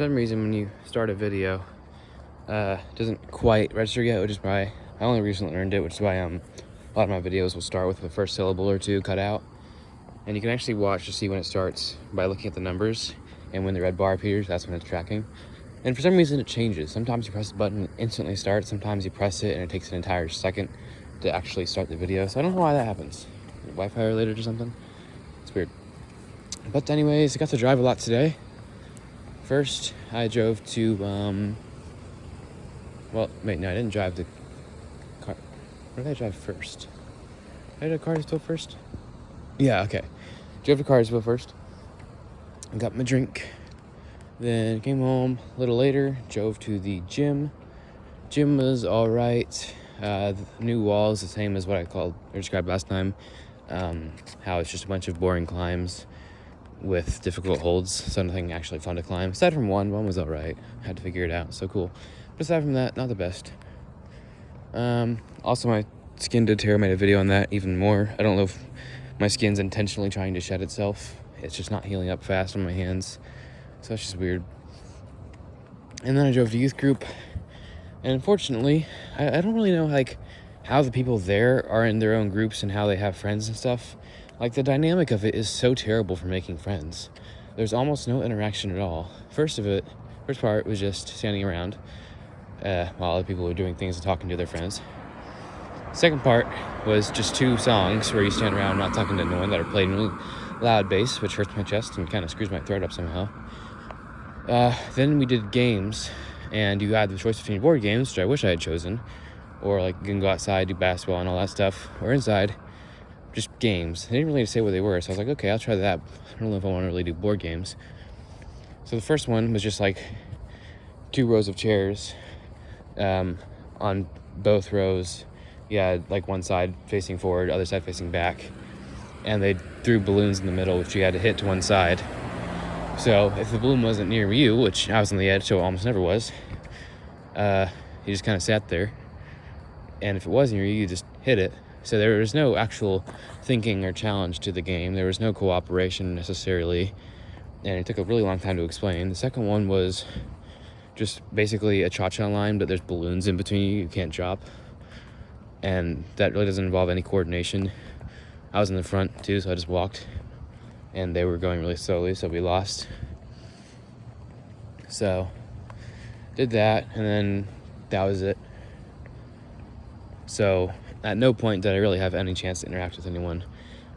For some reason, when you start a video, it doesn't quite register yet, which is why I only recently learned it, which is why a lot of my videos will start with the first syllable or two cut out. And you can actually watch to see when it starts by looking at the numbers, and when the red bar appears, that's when it's tracking. And for some reason, it changes. Sometimes you press the button and it instantly starts. Sometimes you press it and it takes an entire second to actually start the video. So I don't know why that happens. Wi-Fi related or something? It's weird. But anyways, I got to drive a lot today. First, I drove to, I didn't drive the car. Where did I drive first? Did I drive Cartersville first? Yeah, okay. Drove to Cartersville first. Got my drink. Then came home a little later, drove to the gym. Gym was all right. The new wall is the same as what I described last time. How it's just a bunch of boring climbs with difficult holds, so nothing actually fun to climb. Aside from one was all right. Had to figure it out, so cool. But aside from that, not the best. Also, my skin did tear. I made a video on that even more. I don't know if my skin's intentionally trying to shed itself. It's just not healing up fast on my hands. So that's just weird. And then I drove to youth group. And unfortunately, I don't really know how the people there are in their own groups and how they have friends and stuff. The dynamic of it is so terrible for making friends. There's almost no interaction at all. First part was just standing around while other people were doing things and talking to their friends. Second part was just two songs where you stand around not talking to no one that are played in really loud bass, which hurts my chest and kind of screws my throat up somehow. Then we did games, and you had the choice between board games, which I wish I had chosen, or you can go outside, do basketball and all that stuff, or inside, just games. They didn't really say what they were, so I was like, okay, I'll try that. I don't know if I want to really do board games. So the first one was just two rows of chairs. On both rows, you had one side facing forward, other side facing back, and they threw balloons in the middle, which you had to hit to one side. So if the balloon wasn't near you, which I was on the edge, so it almost never was, you just kind of sat there. And if it was near you, you just hit it. So there was no actual thinking or challenge to the game. There was no cooperation necessarily. And it took a really long time to explain. The second one was just basically a cha-cha line, but there's balloons in between you can't drop. And that really doesn't involve any coordination. I was in the front too, so I just walked. And they were going really slowly, so we lost. So, did that, and then that was it. So, at no point did I really have any chance to interact with anyone.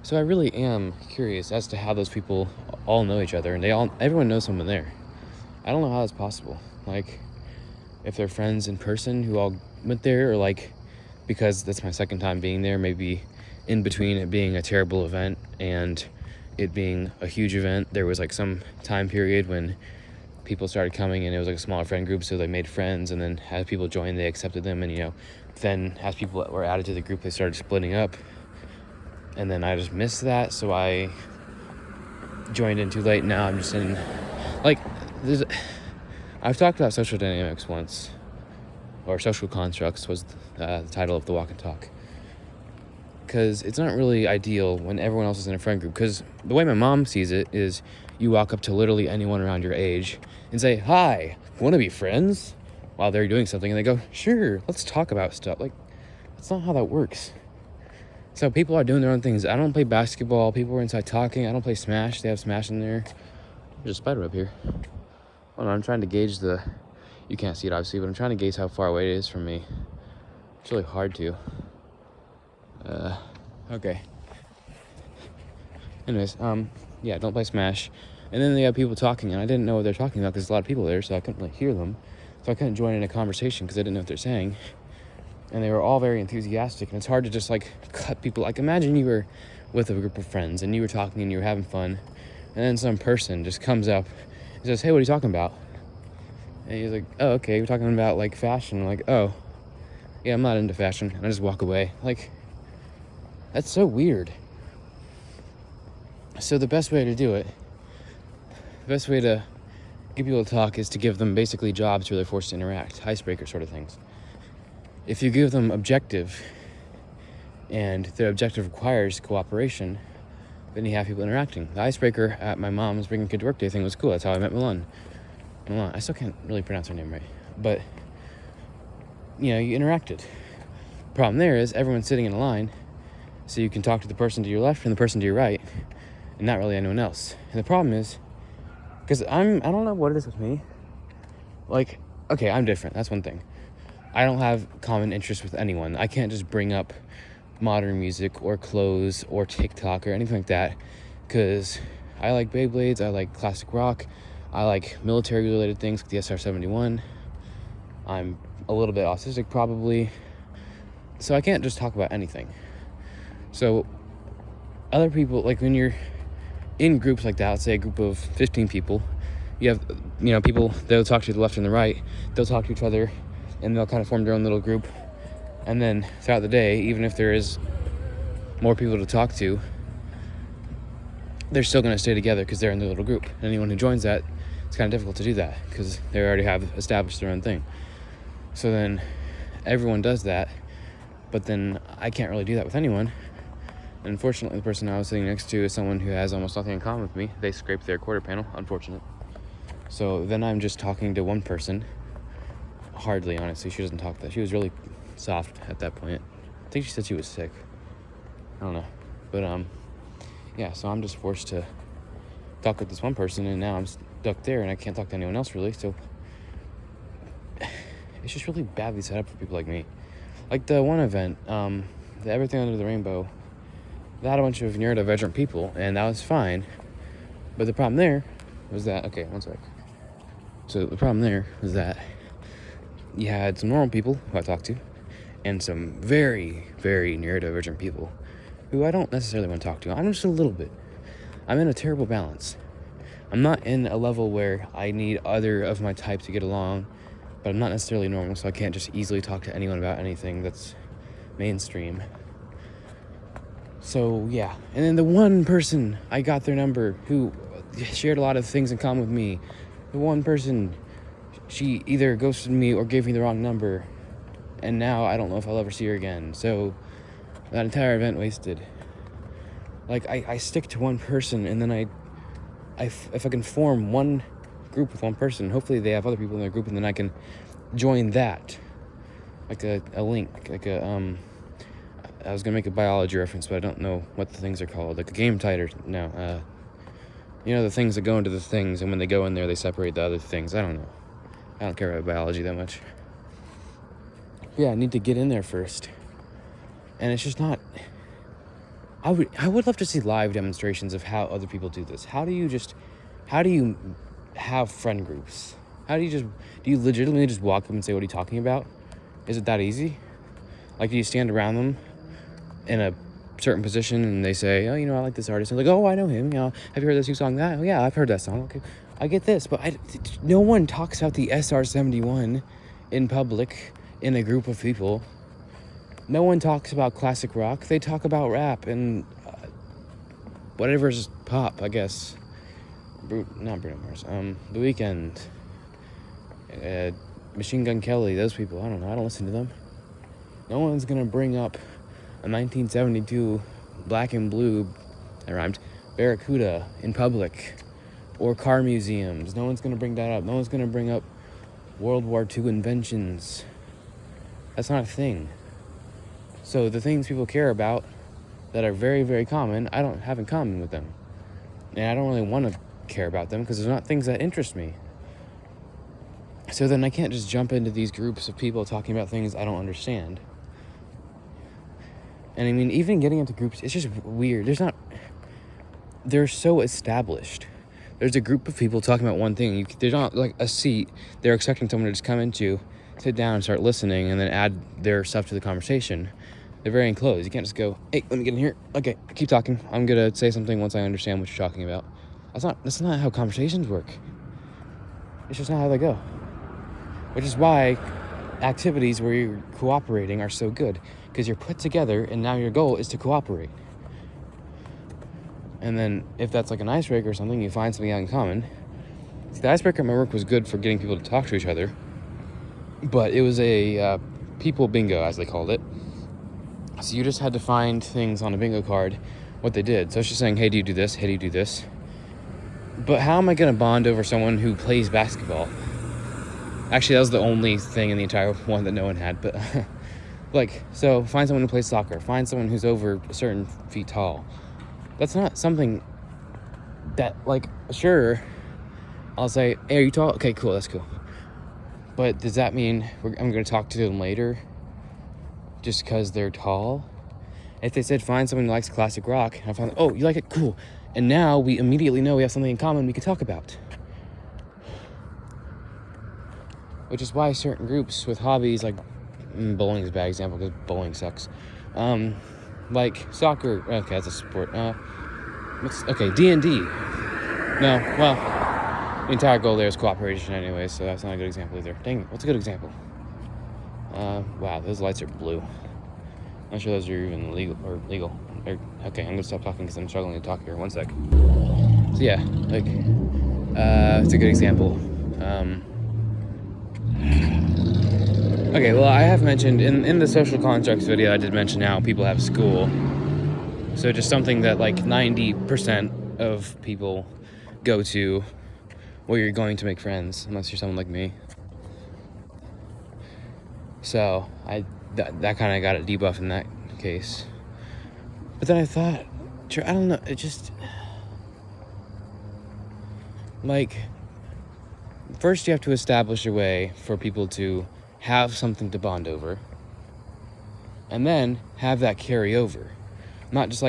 So I really am curious as to how those people all know each other, and everyone knows someone there. I don't know how that's possible. If they're friends in person who all went there, or because that's my second time being there, maybe in between it being a terrible event and it being a huge event, there was some time period when people started coming and it was a smaller friend group, so they made friends, and then as people joined, they accepted them, and then as people that were added to the group, they started splitting up, and then I just missed that, so I joined in too late. Now I'm just in I've talked about social dynamics once, or social constructs was the title of the walk and talk. Because it's not really ideal when everyone else is in a friend group. Because the way my mom sees it is you walk up to literally anyone around your age and say, "Hi, want to be friends?" while they're doing something, and they go, "Sure, let's talk about stuff." That's not how that works. So people are doing their own things. I don't play basketball. People are inside talking. I don't play Smash. They have Smash in there. There's a spider up here. Hold on, I'm trying to gauge you can't see it obviously, but I'm trying to gauge how far away it is from me. It's really hard to. Okay. Anyways, don't play Smash. And then they have people talking, and I didn't know what they're talking about because there's a lot of people there, so I couldn't really hear them. So I couldn't join in a conversation because I didn't know what they're saying. And they were all very enthusiastic, and it's hard to just cut people. Imagine you were with a group of friends, and you were talking, and you were having fun, and then some person just comes up and says, "Hey, what are you talking about?" And he's like, "Oh, okay, we're talking about fashion." I'm like, "Oh, yeah, I'm not into fashion," and I just walk away. That's so weird. So the best way to do it, the best way to get people to talk is to give them basically jobs where they're forced to interact, icebreaker sort of things. If you give them objective, and the objective requires cooperation, then you have people interacting. The icebreaker at my mom's Bringing Kid to Work Day thing was cool. That's how I met Milan. I still can't really pronounce her name right. But, you interacted. Problem there is everyone's sitting in a line, so you can talk to the person to your left and the person to your right, and not really anyone else. And the problem is, because I don't know what it is with me. Like, okay, I'm different. That's one thing. I don't have common interests with anyone. I can't just bring up modern music or clothes or TikTok or anything like that, because I like Beyblades, I like classic rock, I like military-related things like the SR-71. I'm a little bit autistic, probably. So I can't just talk about anything. So other people, like when you're in groups like that, let's say a group of 15 people, you have, people, they'll talk to the left and the right, they'll talk to each other, and they'll kind of form their own little group. And then throughout the day, even if there is more people to talk to, they're still going to stay together because they're in their little group. And anyone who joins that, it's kind of difficult to do that because they already have established their own thing. So then everyone does that, but then I can't really do that with anyone. And unfortunately, the person I was sitting next to is someone who has almost nothing in common with me. They scraped their quarter panel, unfortunate. So then I'm just talking to one person. Hardly, honestly. She doesn't talk that. She was really soft at that point. I think she said she was sick. I don't know. But, yeah, so I'm just forced to talk with this one person, and now I'm stuck there, and I can't talk to anyone else, really. So it's just really badly set up for people like me. Like the one event, the Everything Under the Rainbow, they had a bunch of neurodivergent people, and that was fine. But the problem there was that, okay, one sec. So the problem there was that you had some normal people who I talked to, and some very, very neurodivergent people who I don't necessarily want to talk to. I'm just a little bit. I'm in a terrible balance. I'm not in a level where I need other of my type to get along, but I'm not necessarily normal, so I can't just easily talk to anyone about anything that's mainstream. So, yeah. And then the one person, I got their number, who shared a lot of things in common with me. The one person, she either ghosted me or gave me the wrong number, and now I don't know if I'll ever see her again. So that entire event wasted. Like, I stick to one person, and then if I can form one group with one person, hopefully they have other people in their group, and then I can join that. Like a link, like I was gonna make a biology reference, but I don't know what the things are called. Like a game titer. No, the things that go into the things, and when they go in there, they separate the other things. I don't know. I don't care about biology that much. Yeah, I need to get in there first. And it's just not... I would love to see live demonstrations of how other people do this. How do you have friend groups? Do you legitimately just walk up and say, what are you talking about? Is it that easy? Like, do you stand around them in a certain position and they say, oh, I like this artist. And like, oh, I know him. Have you heard this new song? That? Oh, yeah, I've heard that song. Okay, I get this. But no one talks about the SR-71 in public in a group of people. No one talks about classic rock. They talk about rap and whatever's pop, I guess. Not Bruno Mars. The Weeknd. Machine Gun Kelly. Those people. I don't know. I don't listen to them. No one's gonna bring up a 1972 Black and Blue, that rhymed, Barracuda in public. Or car museums. No one's gonna bring that up. No one's gonna bring up World War II inventions. That's not a thing. So the things people care about that are very, very common, I don't have in common with them. And I don't really want to care about them because they're not things that interest me. So then I can't just jump into these groups of people talking about things I don't understand. And I mean, even getting into groups, it's just weird. They're so established. There's a group of people talking about one thing. There's not like a seat they're expecting someone to just come into, sit down and start listening and then add their stuff to the conversation. They're very enclosed. You can't just go, hey, let me get in here. Okay, keep talking. I'm going to say something once I understand what you're talking about. That's not how conversations work. It's just not how they go. Which is why activities where you're cooperating are so good. Because you're put together and now your goal is to cooperate. And then if that's like an icebreaker or something, you find something out in common. See, the icebreaker at my work was good for getting people to talk to each other. But it was a people bingo, as they called it. So you just had to find things on a bingo card, what they did. So it's just saying, hey, do you do this? Hey, do you do this? But how am I going to bond over someone who plays basketball? Actually, that was the only thing in the entire one that no one had. But, so find someone who plays soccer. Find someone who's over a certain feet tall. That's not something that, sure, I'll say, hey, are you tall? Okay, cool, that's cool. But does that mean I'm going to talk to them later just because they're tall? If they said, find someone who likes classic rock, and I found, oh, you like it? Cool. And now we immediately know we have something in common we could talk about. Which is why certain groups with hobbies, like bowling is a bad example because bowling sucks. Like soccer, okay, that's a sport. D&D. No, well, the entire goal there is cooperation anyway, so that's not a good example either. Dang it, what's a good example? Wow, those lights are blue. I'm not sure those are even legal. Okay, I'm gonna stop talking because I'm struggling to talk here. 1 sec. So yeah, it's a good example. Okay, well, I have mentioned in the social constructs video, I did mention how people have school. So just something that 90% of people go to where you're going to make friends, unless you're someone like me. So that kind of got a debuff in that case. But then I thought, I don't know, it just, first you have to establish a way for people to have something to bond over, and then have that carry over. Not just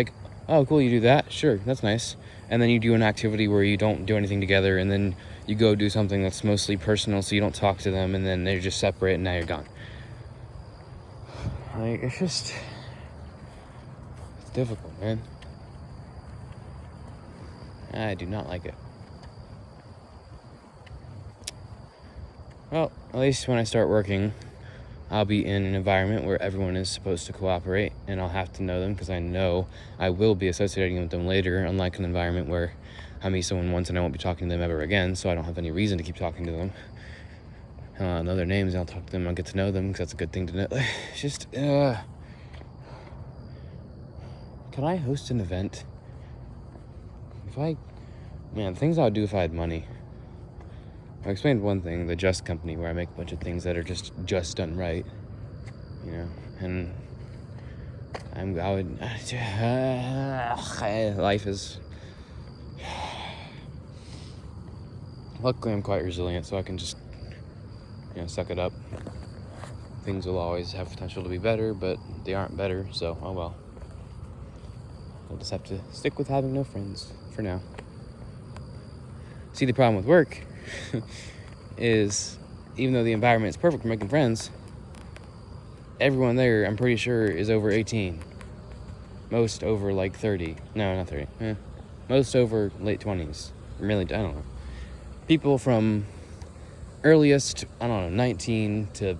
oh, cool, you do that? Sure, that's nice. And then you do an activity where you don't do anything together, and then you go do something that's mostly personal, so you don't talk to them, and then they're just separate, and now you're gone. It's difficult, man. I do not like it. Well, at least when I start working, I'll be in an environment where everyone is supposed to cooperate, and I'll have to know them because I know I will be associating with them later, unlike an environment where I meet someone once and I won't be talking to them ever again, so I don't have any reason to keep talking to them. Know their names, and I'll talk to them, I'll get to know them because that's a good thing to know. It's just, can I host an event? Things I would do if I had money. I explained one thing, the Just Company, where I make a bunch of things that are just done right, and life is, luckily I'm quite resilient, so I can just, suck it up. Things will always have potential to be better, but they aren't better, so, oh well. I'll just have to stick with having no friends, for now. See, the problem with work is, even though the environment is perfect for making friends, everyone there, I'm pretty sure, is over 18. Most over 30. No, not 30. Most over late 20s. Really, I don't know. People from earliest, 19 to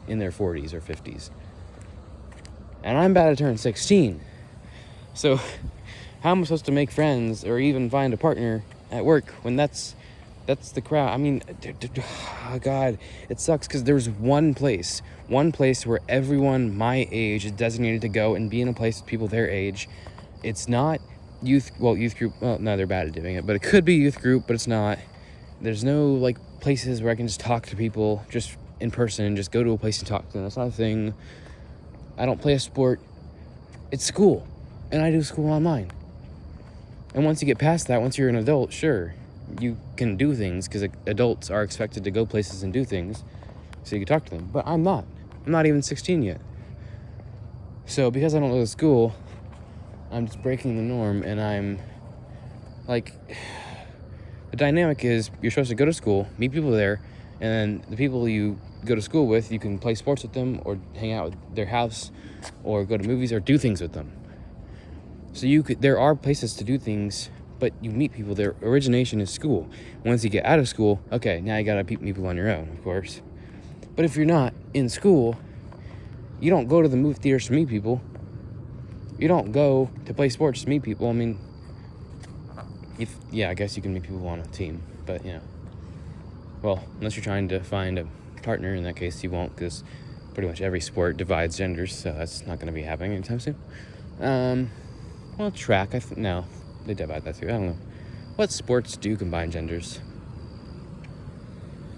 in their 40s or 50s. And I'm about to turn 16. So, how am I supposed to make friends or even find a partner at work when that's the crowd? Oh God, it sucks because there's one place where everyone my age is designated to go and be in a place with people their age. It's not youth group. Well, no, they're bad at doing it, but it could be youth group, but it's not. There's no places where I can just talk to people just in person and just go to a place and talk to them. That's not a thing. I don't play a sport. It's school, and I do school online. And once you get past that, once you're an adult, sure, you can do things because adults are expected to go places and do things, so you can talk to them. But I'm not. I'm not even 16 yet. So because I don't go to school, I'm just breaking the norm, and I'm the dynamic is you're supposed to go to school, meet people there, and then the people you go to school with, you can play sports with them or hang out with their house or go to movies or do things with them. So there are places to do things, but you meet people. Their origination is school. Once you get out of school, okay, now you gotta meet people on your own, of course. But if you're not in school, you don't go to the movie theaters to meet people. You don't go to play sports to meet people. I guess you can meet people on a team, but well, unless you're trying to find a partner, in that case you won't, because pretty much every sport divides genders, so that's not going to be happening anytime soon. Well, track, no, they divide that too, I don't know. What sports do combine genders?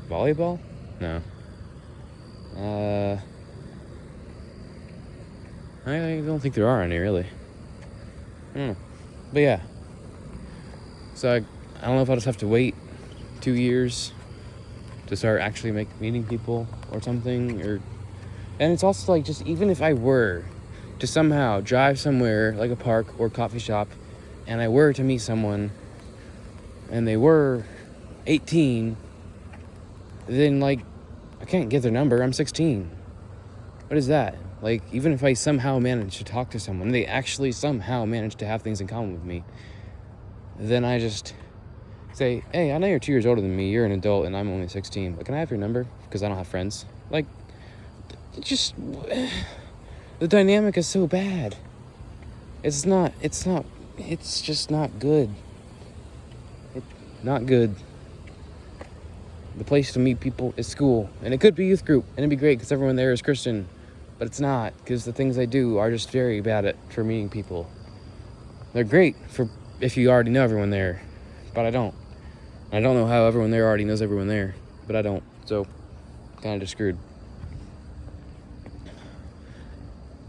Volleyball? No. I don't think there are any, really. I don't know. But yeah. So I don't know if I'll just have to wait 2 years to start actually meeting people or something. And it's also like, just even if I were to somehow drive somewhere like a park or coffee shop and I were to meet someone and they were 18, then like I can't get their number. I'm 16. What is that? Like, even if I somehow manage to talk to someone, they actually somehow manage to have things in common with me, then I just say, hey, I know you're 2 years older than me, you're an adult, and I'm only 16, but can I have your number? Because I don't have friends. Like, just, the dynamic is so bad. It's just not good. Not good. The place to meet people is school, and it could be youth group, and it'd be great because everyone there is Christian, but it's not, because the things I do are just very bad for meeting people. They're great for if you already know everyone there, but I don't. I don't know how everyone there already knows everyone there, but I don't, so kind of just screwed.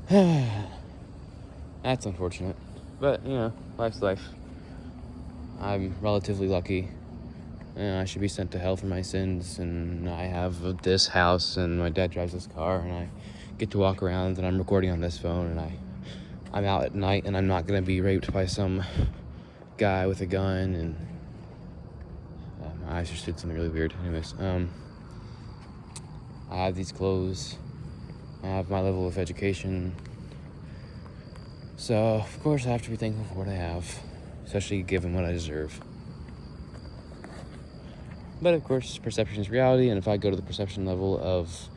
That's unfortunate, but life's life. I'm relatively lucky. I should be sent to hell for my sins, and I have this house, and my dad drives this car, and I get to walk around, and I'm recording on this phone, and I'm out at night, and I'm not gonna be raped by some guy with a gun, and my eyes just did something really weird. Anyways, I have these clothes, I have my level of education, so of course I have to be thankful for what I have, especially given what I deserve. But of course, perception is reality, and if I go to the perception level of,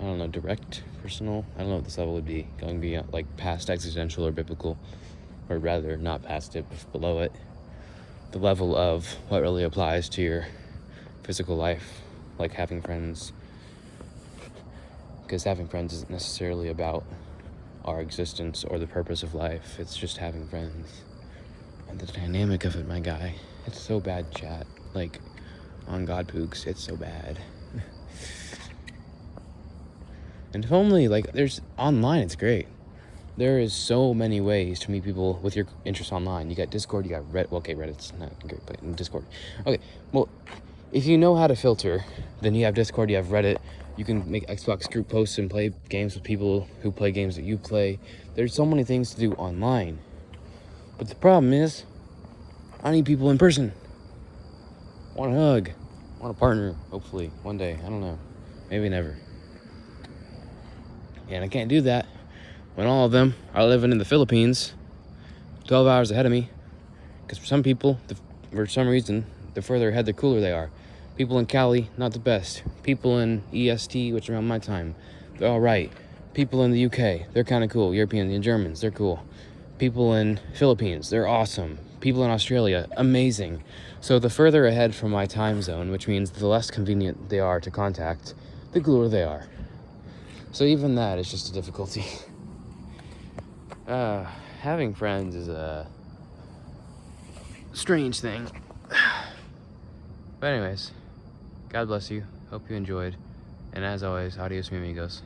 I don't know, direct, personal, I don't know what this level would be, going beyond, like, past existential or biblical, or rather, not past it, but below it, the level of what really applies to your physical life, like having friends, because having friends isn't necessarily about our existence or the purpose of life, it's just having friends, and the dynamic of it, my guy, it's so bad, chat, like, on God Pooks, it's so bad. And if only, like, there's online, it's great. There is so many ways to meet people with your interests online. You got Discord, you got Reddit. Well, okay, Reddit's not great, but Discord. Okay, well, if you know how to filter, then you have Discord, you have Reddit. You can make Xbox group posts and play games with people who play games that you play. There's so many things to do online. But the problem is, I need people in person. I want a hug. I want a partner, hopefully, one day. I don't know. Maybe never. And I can't do that when all of them are living in the Philippines 12 hours ahead of me. Because for some people, for some reason, the further ahead, the cooler they are. People in Cali, not the best. People in EST, which is around my time, they're all right. People in the UK, they're kind of cool. Europeans and Germans, they're cool. People in Philippines, they're awesome. People in Australia, amazing. So the further ahead from my time zone, which means the less convenient they are to contact, the cooler they are. So even that is just a difficulty. Having friends is a strange thing. But anyways, God bless you. Hope you enjoyed. And as always, adios, mi amigos.